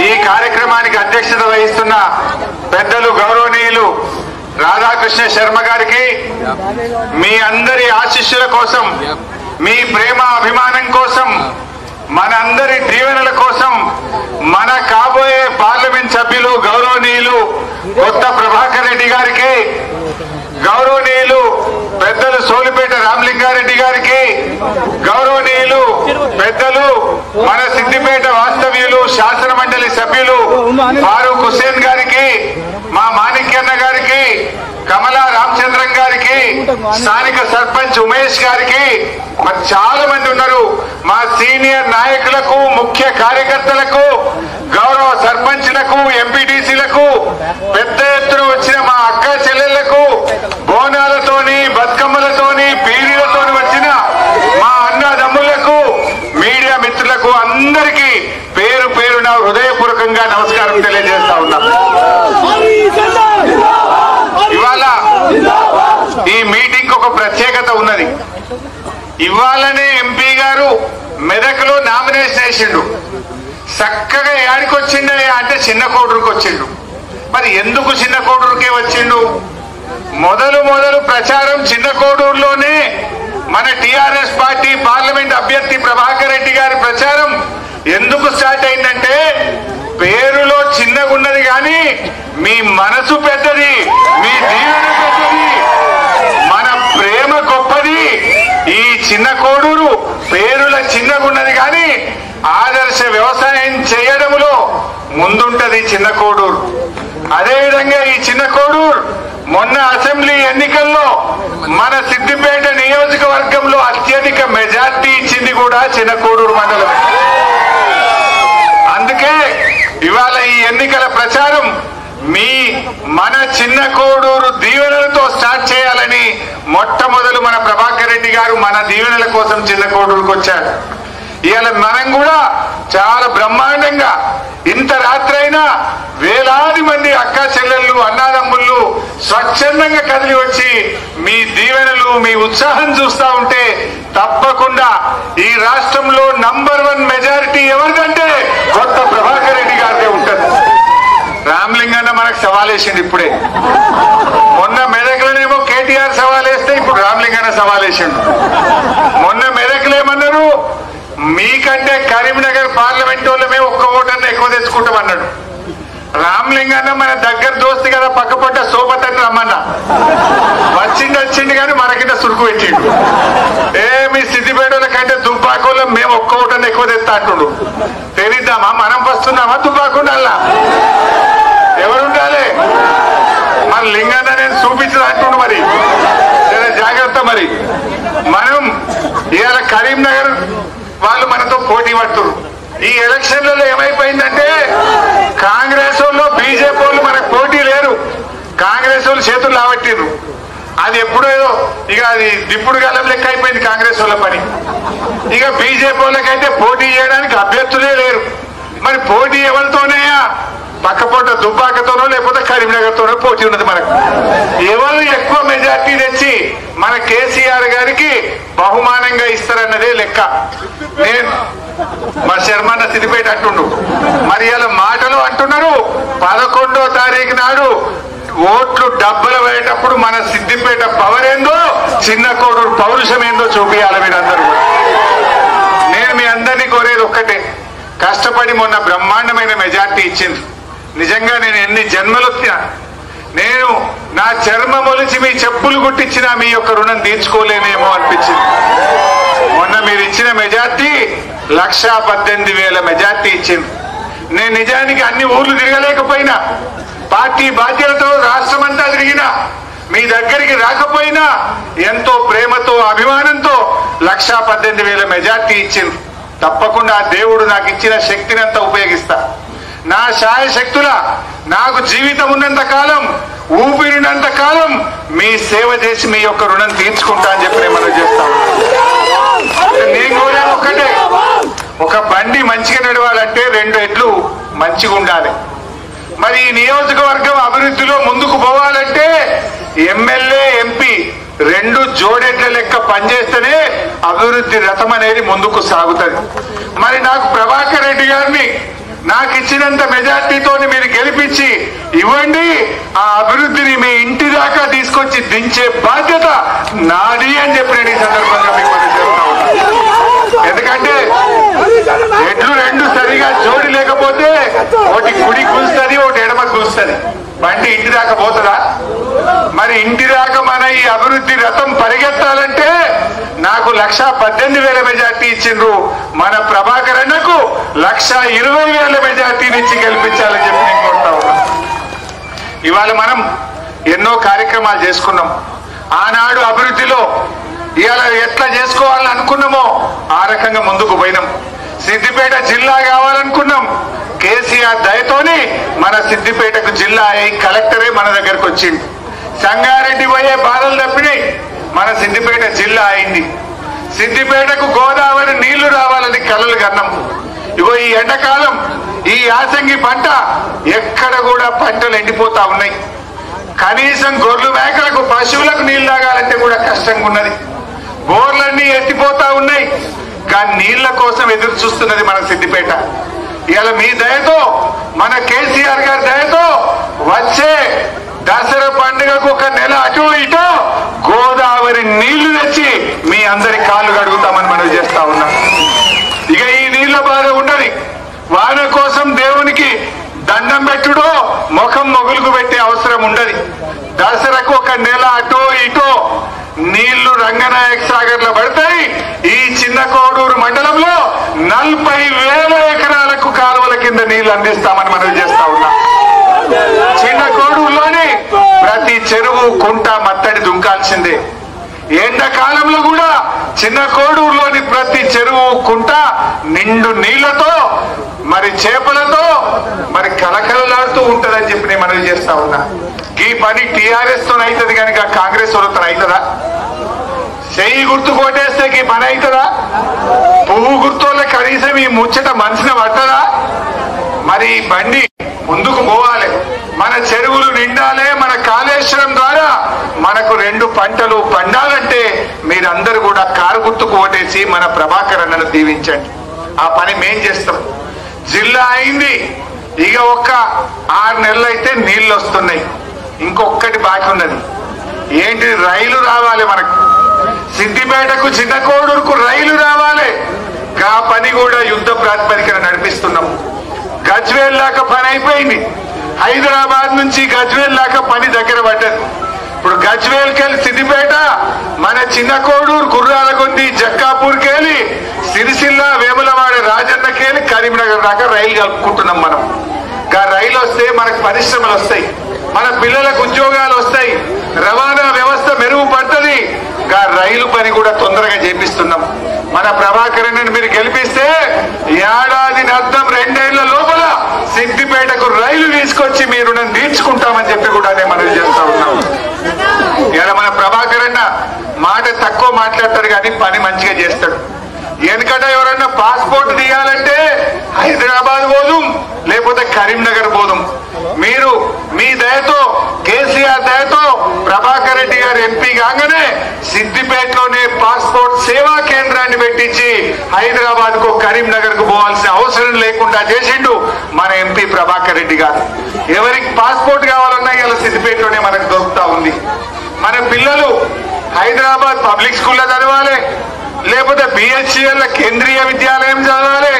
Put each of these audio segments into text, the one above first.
ఈ కార్యక్రమానికి అధ్యక్షత వహిస్తున్న పెద్దలు గౌరవనీయులు రాధాకృష్ణ శర్మ గారికి మీ అందరి ఆశీస్సుల కోసం, మీ ప్రేమ అభిమానం కోసం, మనందరి దీవెనల కోసం మన కాబోయే పార్లమెంట్ సభ్యులు గౌరవనీయులు కొత్త ప్రభాకర్ రెడ్డి గారికి, గౌరవనీయులు పెద్దలు సోలిపేట రామలింగారెడ్డి గారికి, గౌరవనీయులు పెద్దలు మన సిద్దిపేట వాస్తవ్యులు శాసన మండలి సభ్యులు ఫారూక్ హుస్సేన్ గారికి, మా మాణిక్యన్న గారికి, కమలా రామచంద్రన్ గారికి, స్థానిక సర్పంచ్ ఉమేష్ గారికి, మరి చాలా మంది ఉన్నారు, మా సీనియర్ నాయకులకు, ముఖ్య కార్యకర్తలకు, గౌరవ సర్పంచ్లకు, ఎంపీటీసీలకు, పెద్ద ఎత్తున వచ్చిన మా అక్క చెల్లెళ్లకు, బోనాలతోని బతుకమ్మలతోని పీరీలతోని వచ్చిన మా అన్నదమ్ములకు, మీడియా మిత్రులకు అందరికీ పేరు పేరున హృదయపూర్వకంగా నమస్కారం తెలియజేస్తా ఉన్నా. ఇవాళ ఈ మీటింగ్ ఒక ప్రత్యేకత ఉన్నది. ఇవాళనే ఎంపీ గారు మెదక్లో నామినేషన్ వేసిండు. చక్కగా ఏడికి వచ్చిండే అంటే చిన్న కోడూరుకి వచ్చిండు. మరి ఎందుకు చిన్న కోడూరుకే వచ్చిండు? మొదలు ప్రచారం చిన్న కోడూరులోనే మన టిఆర్ఎస్ పార్టీ పార్లమెంట్ అభ్యర్థి ప్రభాకర్ రెడ్డి గారి ప్రచారం ఎందుకు స్టార్ట్ అయిందంటే, పేరులో చిన్నగున్నది కానీ మీ మనసు పెద్దది, మీ దీవెన పెద్దది, మన ప్రేమ గొప్పది. ఈ చిన్న కోడూరు పేరుల చిన్నగున్నది కానీ ఆదర్శ వ్యవసాయం చేయడంలో ముందుంటది చిన్న కోడూరు. అదేవిధంగా ఈ చిన్న కోడూరు మొన్న అసెంబ్లీ ఎన్నికల్లో మన సిద్దిపేట నియోజకవర్గంలో అత్యధిక మెజార్టీ ఇచ్చింది కూడా చిన్న కోడూరు మండలం. అందుకే ఇవాళ ఈ ఎన్నికల ప్రచారం మన చిన్న కోడూరు దీవెనలతో స్టార్ట్ చేయాలని మొట్టమొదలు మన ప్రభాకర్ రెడ్డి గారు మన దీవెనల కోసం చిన్న కోడూరుకు వచ్చారు. ఇవాళ మనం కూడా చాలా బ్రహ్మాండంగా ఇంత రాత్రైనా వేలాది మంది అక్క చెల్లెళ్ళు అన్నాదమ్ముళ్ళు స్వచ్ఛందంగా కదిలి వచ్చి మీ దీవెనలు మీ ఉత్సాహం చూస్తా ఉంటే తప్పకుండా ఈ రాష్ట్రంలో నంబర్ 1 మెజారిటీ ఎవరిదంటే కొత్త ప్రభాకర్ రెడ్డి గారిదే ఉంటుంది. రామలింగన్న మనకు సవాలేసింది ఇప్పుడే. మొన్న మెదక్లోనేమో కేటీఆర్ సవాలేస్తే ఇప్పుడు రామలింగన్న సవాలేసిండు. మొన్న మెదక్లేమన్నారు, మీకంటే కరీంనగర్ పార్లమెంట్ వాళ్ళమే ఒక్క ఓటన్నా ఎక్కువ తెచ్చుకుంటామన్నాడు. రామలింగన్న మన దగ్గర దోస్తు కదా, పక్కపట్ట సోపతని రమ్మన్నా వచ్చిండు కానీ మనకింత సురుకు పెట్టిండు. మీ సిద్దిపేటల కంటే దుబ్బాకోళ్ళ మేము ఒక్క ఓటన్నా ఎక్కువ తెస్తా అంటుండు. తెరిద్దామా మనం వస్తున్నామా దుబ్బాకుండా? ఎవరుండాలి? మన లింగన్న నేను చూపించదు అంటుండు. మరి జాగ్రత్త. మరి మనం ఇవాళ కరీంనగర్ వాళ్ళు మనతో పోటీ పడుతున్నారు. ఈ ఎలక్షన్లలో ఏమైపోయిందంటే కాంగ్రెస్ వాళ్ళు బీజేపీ వాళ్ళు మనకు పోటీ లేరు. కాంగ్రెస్ వాళ్ళు చేతులు లావట్టిరు. అది ఎప్పుడో ఇక అది దిప్పుడు కాలం లెక్క అయిపోయింది కాంగ్రెస్ వాళ్ళ పని. ఇక బీజేపీ వాళ్ళకైతే పోటీ చేయడానికి అభ్యర్థులే లేరు. మరి పోటీ ఎవరితోనేయా? పక్కపొట్ట దుబ్బాకతోనో లేకపోతే కరీంనగర్తోనో పోటీ ఉన్నది. మనకు ఎవరు ఎక్కువ మెజార్టీ తెచ్చి మన కేసీఆర్ గారికి బహుమానంగా ఇస్తారన్నదే లెక్క. నేను మా శర్మన్న సిద్దిపేట అంటుండు. మరి ఇలా మాటలు అంటున్నారు. 11వ తారీఖు నాడు ఓట్లు డబ్బులు వేయేటప్పుడు మన సిద్దిపేట పవర్ ఏందో, చిన్న కోడూరు పౌరుషం ఏందో చూపించాలి మీరందరూ. నేను మీ అందరినీ కోరేది ఒక్కటే, కష్టపడి మొన్న బ్రహ్మాండమైన మెజార్టీ ఇచ్చింది. నిజంగా నేను ఎన్ని జన్మలు వచ్చినా, నేను నా చర్మం ఒలిచి మీ చెప్పులు కుట్టించినా మీ యొక్క రుణం తీర్చుకోలేనేమో అనిపించింది. మొన్న మీరు ఇచ్చిన మెజార్టీ 1,18,000 మెజార్టీ ఇచ్చింది. నేను నిజానికి అన్ని ఊర్లు తిరగలేకపోయినా, పార్టీ బాధ్యతతో రాష్ట్రమంతా తిరిగినా, మీ దగ్గరికి రాకపోయినా ఎంతో ప్రేమతో అభిమానంతో 1,18,000 మెజార్టీ ఇచ్చింది. తప్పకుండా దేవుడు నాకు ఇచ్చిన శక్తిని అంతా ఉపయోగిస్తా. నా శాయశక్తుల నాకు జీవితం ఉన్నంత కాలం, ఊపిరినంత కాలం మీ సేవ చేసి మీ యొక్క రుణం తీర్చుకుంటా అని చెప్పి నేను మనం చేస్తాను. నేను కూడా ఒక్కటే, ఒక బండి మంచిగా నడవాలంటే 2 ఎడ్లు మంచిగా ఉండాలి. మరి ఈ నియోజకవర్గం అభివృద్ధిలో ముందుకు పోవాలంటే ఎమ్మెల్యే ఎంపీ 2 జోడెడ్ల లెక్క పనిచేస్తేనే అభివృద్ధి రథం అనేది ముందుకు సాగుతుంది. మరి నాకు ప్రభాకర్ రెడ్డి గారిని నాకు ఇచ్చినంత మెజార్టీతో మీరు గెలిపించి ఇవ్వండి, ఆ అభివృద్ధిని మీ ఇంటి దాకా తీసుకొచ్చి దించే బాధ్యత నాది అని చెప్పి నేను ఈ సందర్భంగా మీకు చెప్తా ఉన్నాను. ఎందుకంటే ఎడ్లు రెండు సరిగా జోడి లేకపోతే ఒకటి కుడి కూస్తుంది, ఒకటి ఎడమ కూస్తుంది. బండి ఇంటి దాకా పోతుందా? మరి ఇంటి దాకా మన ఈ అభివృద్ధి రథం పరిగెత్తాలంటే నాకు 1,18,000 మెజార్టీ ఇచ్చిండ్రు. మన ప్రభాకర్ అన్నకు 1,20,000 మెజార్టీని ఇచ్చి గెలిపించాలని చెప్పి నేను కోరుతా ఉన్నా. ఇవాళ మనం ఎన్నో కార్యక్రమాలు చేసుకున్నాం. ఆనాడు అభివృద్ధిలో ఇవాళ ఎట్లా చేసుకోవాలని అనుకున్నామో ఆ రకంగా ముందుకు పోయినాం. సిద్దిపేట జిల్లా కావాలనుకున్నాం. కేసీఆర్ దయతోని మన సిద్దిపేటకు జిల్లా అయి కలెక్టరే మన దగ్గరకు వచ్చింది. సంగారెడ్డి పోయే బాధలు తప్పినాయి, మన సిద్దిపేట జిల్లా అయింది. సిద్దిపేటకు గోదావరి నీళ్లు రావాలని కలలు కన్నాం. ఇగో ఈ ఎండాకాలం ఈ యాసంగి పంట ఎక్కడ కూడా పంటలు ఎండిపోతా ఉన్నాయి. కనీసం గొర్రెలు మేకలకు పశువులకు నీళ్లు తాగాలంటే కూడా కష్టంగా ఉన్నది. బోర్లన్నీ ఎత్తిపోతా ఉన్నాయి. కానీ నీళ్ల కోసం ఎదురు చూస్తున్నది మన సిద్దిపేట. ఇలా మీ దయతో, మన కేసీఆర్ గారి దయతో వచ్చే దసరా పండుగకు ఒక నెల అటు ఇటు గోదావరి నీళ్లు తెచ్చి మీ అందరి కాళ్ళు కడుగుతామని మనం చేస్తా ఉన్నాం. ఇక ఈ నీళ్ల బాధ ఉండదు. వాన కోసం దేవునికి దండం పెట్టుడో ముఖం మొగులుకు పెట్టే అవసరం ఉండదు. దసరాకు ఒక నెల అటో ఇటో నీళ్లు రంగనాయక సాగర్ లో పడతాయి. ఈ చిన్న కోడూరు మండలంలో 40,000 ఎకరాలకు కాలువల కింద నీళ్లు అందిస్తామని మనం చేస్తా ఉన్నాం. చిన్న కోడూరులోని ప్రతి చెరువు కుంట మత్తడి దుంకాల్సిందే. ఎండాకాలంలో కూడా చిన్న కోడూరులోని ప్రతి చెరువు కుంట నిండు నీళ్లతో మరి చేపలతో మరి కలకలలాడుతూ ఉంటదని చెప్పి నేను మనవి చేస్తా ఉన్నా. ఈ పని టీఆర్ఎస్ తో అవుతుంది కనుక కాంగ్రెస్ వాళ్ళతో అవుతుందా? చెయ్యి గుర్తు కొట్టేస్తే ఈ పని అవుతుందా? పువ్వు గుర్తుల్లో కనీసం ఈ ముచ్చట మనసున పట్టదా? మరి ఈ బండి ముందుకు పోవాలి. మన చెరువులు నిండాలే. మన కాళేశ్వరం ద్వారా మనకు 2 పంటలు పండాలంటే మీరందరూ కూడా కారు గుర్తుకు ఓటేసి మన ప్రభాకర్ అన్నను దీవించండి. ఆ పని మేం చేస్తాం. జిల్లా అయింది. ఇక ఒక్క 6 నెలలు అయితే నీళ్లు వస్తున్నాయి. ఇంకొక్కటి బాకీ ఉన్నది. ఏంటి? రైలు రావాలి. మనకు సిద్దిపేటకు చిన్న కోడూరుకు రైలు రావాలి. ఆ పని కూడా యుద్ధ ప్రాతిపదికన నడిపిస్తున్నాం. గజ్వేల్ దాకా పని అయిపోయింది. హైదరాబాద్ నుంచి గజ్వేల్ దాకా పని దగ్గర పడ్డది. ఇప్పుడు గజ్వేల్కి వెళ్ళి సిద్దిపేట, మన చిన్న కోడూరు గుర్రాలగొంది జక్కాపూర్కి వెళ్ళి సిరిసిల్ల వేములవాడ రాజన్నకి వెళ్ళి కరీంనగర్ దాకా రైలు కలుపుకుంటున్నాం మనం. ఆ రైలు వస్తే మనకు పరిశ్రమలు వస్తాయి, మన పిల్లలకు ఉద్యోగాలు వస్తాయి, రవాణా వ్యవస్థ మెరుగుపడుతుంది. ఆ రైలు పని కూడా తొందరగా చేపిస్తున్నాం. మన ప్రభాకర్ అన్నని మీరు గెలిపిస్తే ఏడాదిని అర్థం 2 ఏళ్ల లోపల సిద్దిపేటకు రైలు తీసుకొచ్చి మీరు నన్ను తీర్చుకుంటామని చెప్పి కూడా నేను మనవి చేస్తా ఉన్నాం. ఇలా మన ప్రభాకర్ అన్న మాట తక్కువ మాట్లాడతాడు కానీ పని మంచిగా చేస్తాడు. ఎందుకంటే ఎవరన్నా పాస్పోర్ట్ తీయాలంటే హైదరాబాద్ పోదుం, లేకపోతే కరీంనగర్ పోదుం. మీరు మీ దయతో, కేసీఆర్ దయతో ప్రభాకర్ రెడ్డి గారు ఎంపీ కాగానే సిద్దిపేటలోనే పాస్పోర్ట్ సేవా కేంద్రాన్ని పెట్టించి హైదరాబాద్ కు కరీంనగర్ కు పోవాల్సిన అవసరం లేకుండా చేసిండు మన ఎంపీ ప్రభాకర్ రెడ్డి గారు. ఎవరికి పాస్పోర్ట్ కావాలన్నా ఇలా సిద్దిపేటలోనే మనకు దొరుకుతా ఉంది. మన పిల్లలు హైదరాబాద్ పబ్లిక్ స్కూల్లో చదవాలి, లేకపోతే బిహెచ్ఎల్ కేంద్రీయ విద్యాలయం చదవాలి,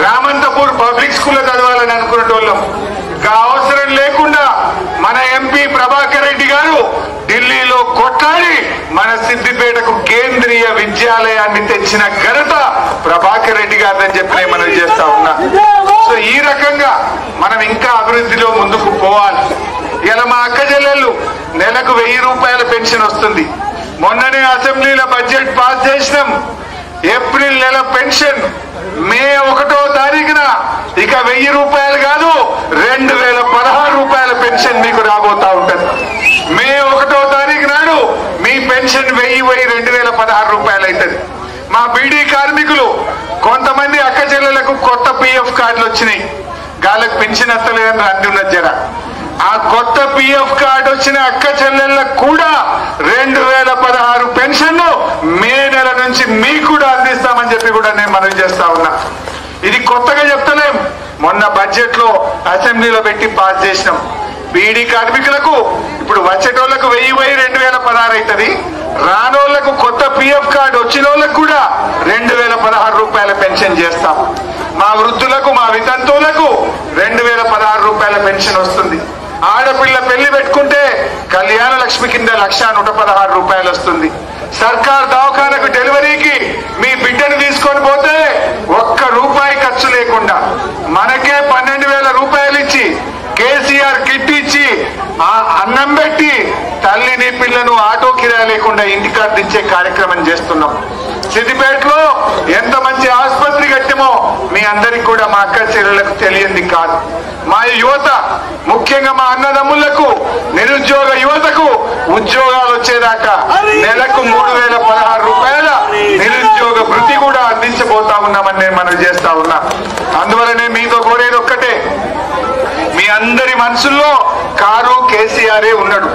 రామంతపూర్ పబ్లిక్ స్కూల్లో చదవాలని అనుకునేటోళ్ళం. అవసరం లేకుండా మన ఎంపీ ప్రభాకర్ రెడ్డి గారు ఢిల్లీలో కొట్లాడి మన సిద్దిపేటకు కేంద్రీయ విద్యాలయాన్ని తెచ్చిన ఘనత ప్రభాకర్ రెడ్డి గారిని చెప్పి మనం చేస్తా ఉన్నా. సో ఈ రకంగా మనం ఇంకా అభివృద్ధిలో ముందుకు పోవాలి. ఇలా మా అక్క చెల్లెళ్ళు నెలకు 1000 రూపాయల పెన్షన్ వస్తుంది. మొన్ననే అసెంబ్లీలో బడ్జెట్ పాస్ చేసినాం. ఏప్రిల్ నెల పెన్షన్ మే 1వ తారీఖున ఇక 1000 రూపాయలు కాదు 2016 రూపాయల పెన్షన్ మీకు రాబోతా ఉంటుంది. మే 1వ తారీఖు నాడు మీ పెన్షన్ 2016 రూపాయలు అవుతుంది. మా బీడీ కార్మికులు కొంతమంది అక్క చెల్లెలకు కొత్త పిఎఫ్ కార్డులు వచ్చినాయి. గాలకు పెన్షన్ ఎత్తలేదని అంటున్నది జర. ఆ కొత్త పిఎఫ్ కార్డు వచ్చిన అక్క చెల్లెళ్ళకు కూడా 2016 పెన్షన్ మే నెల నుంచి మీకు కూడా అందిస్తామని చెప్పి కూడా నేను మనవి చేస్తా ఉన్నా. ఇది కొత్తగా చెప్తలేం, మొన్న బడ్జెట్ లో అసెంబ్లీలో పెట్టి పాస్ చేసినాం. బీడీ కార్మికులకు ఇప్పుడు వచ్చేటోళ్లకు 2016 అవుతుంది, రానోళ్లకు కొత్త పిఎఫ్ కార్డు వచ్చిన వాళ్ళకు కూడా 2016 రూపాయల పెన్షన్ చేస్తాం. మా వృద్ధులకు మా వితంతువులకు 2016 రూపాయల పెన్షన్ వస్తుంది. ఆడపిల్ల పెళ్లి పెట్టుకుంటే కళ్యాణ లక్ష్మి కింద 1,116 రూపాయలు వస్తుంది. సర్కార్ దవాఖానకు డెలివరీకి మీ బిడ్డను తీసుకొని పోతే ₹1 ఖర్చు లేకుండా మనకే 12,000 రూపాయలు ఇచ్చి కేసీఆర్ కిట్ ఇచ్చి ఆ అన్నం పెట్టి తల్లిని పిల్లను ఆటో కిరాయి లేకుండా ఇంటికాడ దించే కార్యక్రమం చేస్తున్నాం. సిద్దిపేటలో ఎంత మంచి ఆసుపత్రి కట్టామో మీ అందరికి కూడా మా అక్క చెల్లెలకు తెలియంది కాదు. మా యువత ముఖ్యంగా మా అన్నదమ్ములకు నిరుద్యోగ యువతకు ఉద్యోగాలు వచ్చేదాకా నెలకు 3,016 రూపాయల నిరుద్యోగ వృత్తి కూడా అందించబోతా ఉన్నామని నేను మనవి చేస్తా ఉన్నా. అందువలనే మీతో కోరేది ఒక్కటే, మీ అందరి మనసుల్లో కారు కేసీఆరే ఉన్నాడు.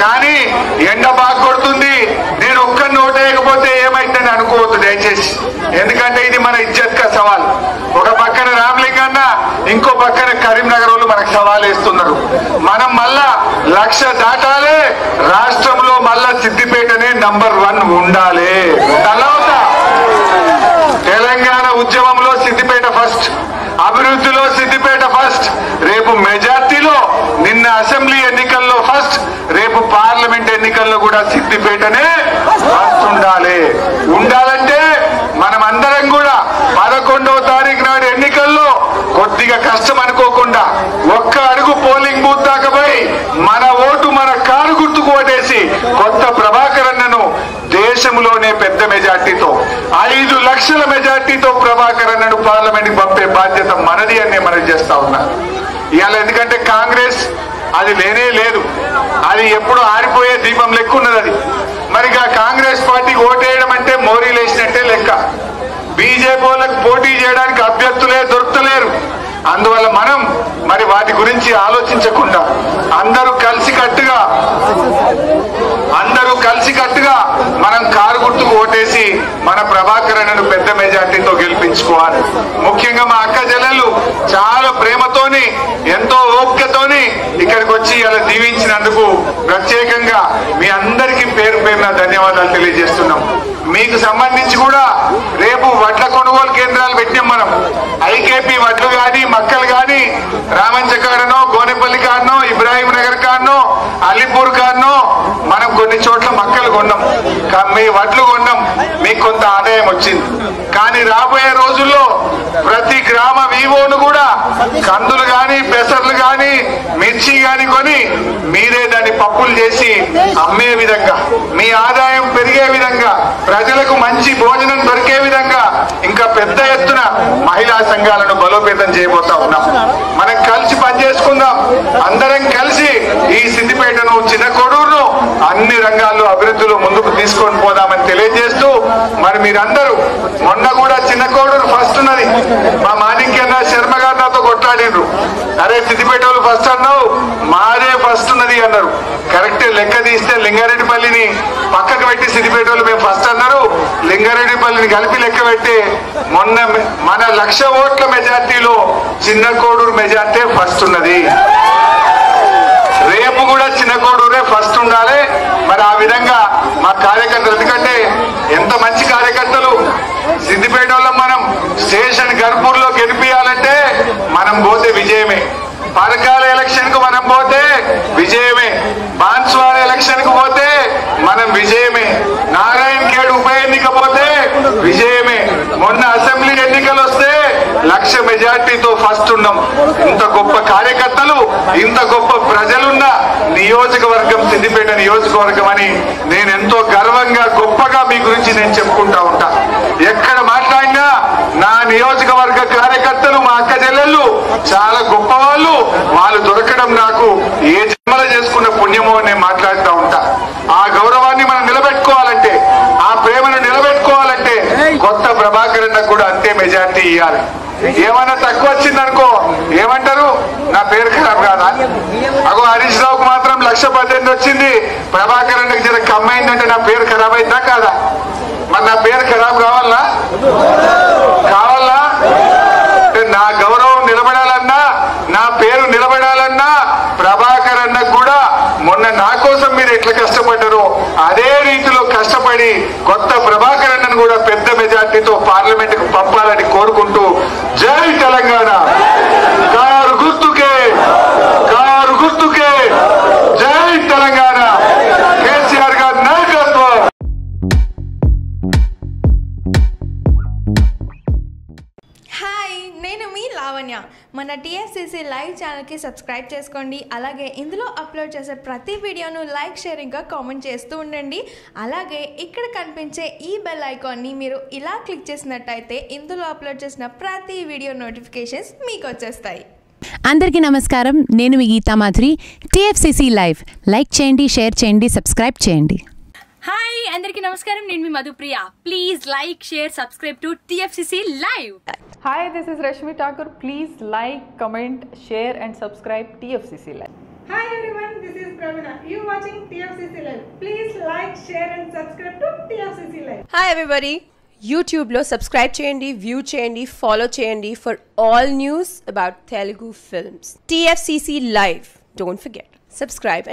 కానీ ఎండ బాగా కొడుతుంది, నేను ఒక్కరిని ఓటేయకపోతే ఏమైందని అనుకోవద్దు దయచేసి. ఎందుకంటే ఇది మన ఇజ్జత్ కా సవాల్. ఒక పక్కన రామలింగన్న, ఇంకో పక్కన కరీంనగర్ వాళ్ళు మనకు సవాల్ వేస్తున్నారు. మనం మళ్ళా 1,00,000 దాటాలి, రాష్ట్రంలో మళ్ళా సిద్దిపేటనే నంబర్ 1 ఉండాలి. తర్వాత తెలంగాణ ఉద్యమంలో సిద్దిపేట ఫస్ట్, అభివృద్ధిలో సిద్దిపేట ఫస్ట్, రేపు మెజార్టీలో నిన్న అసెంబ్లీ ఎన్నికల్లో ఫస్ట్, రేపు పార్లమెంట్ ఎన్నికల్లో కూడా సిద్దిపేటనే ఫస్ట్ ఉండాలి. ఉండాలంటే మనం అందరం కూడా 11వ తారీఖు నాడు ఎన్నికల్లో కొద్దిగా కష్టం అనుకోకుండా ఒక్క అడుగు పోలింగ్ బూత్ దాకా పోయి మన ఓటు మన కారు గుర్తుకు ఓటేసి కొత్త ప్రభాకర్ అన్నను దేశంలోనే పెద్ద మెజార్టీతో 5 లక్షల మెజార్టీతో ప్రభాకర్ అన్నను పార్లమెంట్ పంపే బాధ్యత మనది అని మనం చేస్తా ఉన్నా. ఇవాళ ఎందుకంటే కాంగ్రెస్ అది లేనే లేదు, అది ఎప్పుడు ఆరిపోయే దీపం లెక్క ఉన్నది. అది మరి కాంగ్రెస్ పార్టీకి ఓటేయడం అంటే మోరీలు వేసినట్టే లెక్క. బీజేపీ వాళ్ళకి పోటీ చేయడానికి అభ్యర్థులే దొరుకుతలేరు. అందువల్ల మనం మరి వాటి గురించి ఆలోచించకుండా అందరూ కలిసికట్టుగా మనం కారు గుర్తుకు ఓటేసి మన ప్రభాకర్ అన్నను పెద్ద మెజార్టీతో గెలిపించుకోవాలి. ముఖ్యంగా మా అక్క చెల్లెలు చాలా ప్రేమతోని ఎంతో ఓపికతోని ఇక్కడికి వచ్చి అలా దీవించినందుకు ప్రత్యేకంగా మీ అందరికీ పేరు పేరున ధన్యవాదాలు తెలియజేస్తున్నాం. మీకు సంబంధించి కూడా రేపు వడ్ల కొనుగోలు కేంద్రాలు పెట్టాం మనం. ఐకేపీ వడ్లు కానీ మక్కలు కానీ రామంచ కాడనో గోనెపల్లి కాడనో ఇబ్రాహీం నగర్ కాడనో అలీపూర్ కాడనో మనం కొన్ని చోట్ల మక్కలు కొన్నాం, మీ వడ్లు కొన్నాం, మీకు కొంత ఆదాయం వచ్చింది. కానీ రాబోయే రోజుల్లో ప్రతి గ్రామ వివోను కూడా కందులు గాని పెసర్లు గాని మిర్చి గాని కొని మీరే దాన్ని పప్పులు చేసి అమ్మే విధంగా, మీ ఆదాయం పెరిగే విధంగా, ప్రజలకు మంచి భోజనం దొరికే విధంగా ఇంకా పెద్ద ఎత్తున మహిళా సంఘాలను బలోపేతం చేయబోతా ఉన్నాం. మనం కలిసి పనిచేసుకుందాం. అందరం కలిసి ఈ సిద్దిపేటను చిన్న కోడూరును అన్ని రంగాల్లో అభివృద్ధిలో ముందుకు తీసుకొని పోదామని తెలియజేస్తూ, మరి మీరందరూ మొన్న కూడా చిన్న కోడూరు ఫస్ట్ ఉన్నది. మా మాణిక్యన్న శర్మ గారు నాతో కొట్లాడినరు, అరే సిద్దిపేట వాళ్ళు ఫస్ట్ అన్నావు, మాదే ఫస్ట్ ఉన్నది అన్నారు. కరెక్ట్ లెక్క తీస్తే లింగారెడ్డిపల్లిని పక్కకు పెట్టి సిద్దిపేట వాళ్ళు మేము ఫస్ట్ అన్నారు. లింగారెడ్డిపల్లిని కలిపి లెక్క పెట్టి మొన్న మన 1,00,000 ఓట్ల మెజార్టీలో చిన్న కోడూరు మెజార్టీ ఫస్ట్ ఉన్నది. రేపు కూడా చిన్న కోడూరే ఫస్ట్ ఉండాలి. మరి ఆ విధంగా మా కార్యకర్తలు, ఎందుకంటే ఎంత మంచి కార్యకర్తలు సిద్దిపేట వాళ్ళం, మనం స్టేషన్ గర్పూర్ లో గెలిపియాలంటే మనం పోతే విజయమే. పరకాల ఎలక్షన్ కు మనం పోతే విజయమే, బాన్స్వాడ ఎలక్షన్ కు పోతే మనం విజయమే, నారాయణ ఖేడ్ ఉప ఎన్నిక పోతే విజయమే, మొన్న అసెంబ్లీ ఎన్నికలు వస్తే 1,00,000 మెజార్టీతో ఫస్ట్ ఉన్నాం. ఇంత గొప్ప కార్యకర్తలు, ఇంత గొప్ప ప్రజలున్న నియోజకవర్గం సిద్దిపేట నియోజకవర్గం అని నేను ఎంతో గర్వంగా గొప్పగా మీ గురించి నేను చెప్పుకుంటా ఉంటా. ఎక్కడ మాట్లాడినా నా నియోజకవర్గ కార్యకర్తలు, మా అక్క చెల్లెళ్ళు చాలా గొప్ప వాళ్ళు దొరకడం నాకు ఏ జన్మలో చేసుకున్న పుణ్యమో అని నేను మాట్లాడుతూ ఉంటా. ఆ గౌరవాన్ని మనం నిలబెట్టుకోవాలంటే, ఆ ప్రేమను నిలబెట్టుకోవాలంటే కొత్త ప్రభాకర్ అన్న కూడా అంతే మెజార్టీ ఇవ్వాలి. ఏమన్నా తక్కువ వచ్చిందనుకో ఏమంటారు, నా పేరు ఖరాబ్ కాదా? అగో హరీష్ రావుకు మాత్రం 1,18,000 వచ్చింది, ప్రభాకర్ అన్నకి జర కమ్మైందంటే నా పేరు ఖరాబ్ అయిందా కాదా? నా పేరు ఖరాబ్ కావాలా నా గౌరవం నిలబడాలన్నా నా పేరు నిలబడాలన్నా ప్రభాకర్ అన్నకు కూడా మొన్న నా కోసం మీరు ఎట్లా కష్టపడ్డారో అదే రీతిలో కష్టపడి కొత్త ప్రభాకర్ అన్నను కూడా పెద్ద మెజార్టీతో పార్లమెంట్ కు పంపాలని కోరుకుంటూ జై తెలంగాణ కారు గుర్తుకే జై తెలంగాణ కేసీఆర్ గారి నాయకత్వం. హాయ్, నేను మీ లావణ్య. మన టీఎఫ్సీసీ లైవ్ ఛానల్కి సబ్స్క్రైబ్ చేసుకోండి. అలాగే ఇందులో అప్లోడ్ చేసే ప్రతి వీడియోను లైక్, షేరింగ్గా కామెంట్ చేస్తూ ఉండండి. అలాగే ఇక్కడ కనిపించే ఈ బెల్ ఐకాన్ని మీరు ఇలా క్లిక్ చేసినట్టయితే ఇందులో అప్లోడ్ చేసిన ప్రతి వీడియో నోటిఫికేషన్స్ మీకు వచ్చేస్తాయి. అందరికీ నమస్కారం. నేను మీ Geetha Madhuri. TFCC live like చేయండి, షేర్ చేయండి, సబ్స్క్రైబ్ చేయండి. హాయ్, అందరికీ నమస్కారం. నేను మీ Madhupriya. Please like, share, subscribe to TFCC Live. Hi, this is Rashmi Thakur. Please like, comment, share and subscribe TFCC Live. Hi everyone, this is Pravina. You watching TFCC Live. Please like, share and subscribe to TFCC Live. Hi everybody. YouTube lo subscribe cheyandi, view cheyandi, follow cheyandi for all news about Telugu films. TFCC Live. Don't forget. Subscribe and